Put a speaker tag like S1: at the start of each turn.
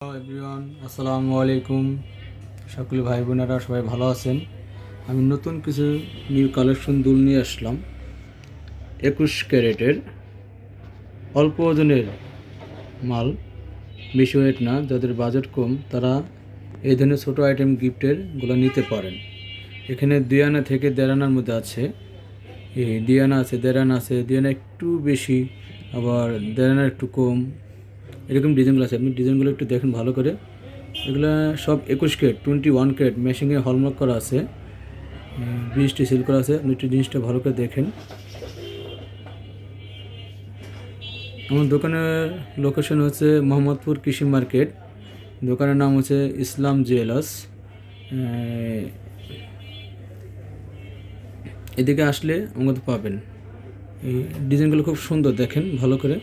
S1: Hello everyone, আসসালামু আলাইকুম। সকলে ভাই বোনেরা সবাই ভালো আছেন। আমি নতুন কিছু নিউ কালেকশন দুল নিয়ে আসলাম। 21 ক্যারেটের অল্প ওজনের মাল, বেশি ওয়েট না। যাদের বাজেট কম তারা এই ধরনের ছোটো আইটেম গিফটেরগুলো নিতে পারেন। এখানে 2 আনা থেকে 1.5 আনার মধ্যে আছে। এই 2 আনা আছে, 1.5 আনা আছে, 2 আনা একটু বেশি, আবার 1.5 আনা একটু কম, এরকম ডিজাইনগুলো আছে। আপনি ডিজাইনগুলো একটু দেখেন ভালো করে। এগুলা সব 21 ক্যারেট, 21 ক্যারেট মেশিনে হলমার্ক করা আছে, 20টি সিল করা আছে। আপনি একটু জিনিসটা ভালো করে দেখেন। আমার দোকানের লোকেশন হচ্ছে মোহাম্মদপুর কৃষি মার্কেট। দোকানের নাম হচ্ছে ইসলাম জুয়েলার্স। এদিকে আসলে আমাদের পাবেন। এই ডিজাইনগুলো খুব সুন্দর, দেখেন ভালো করে।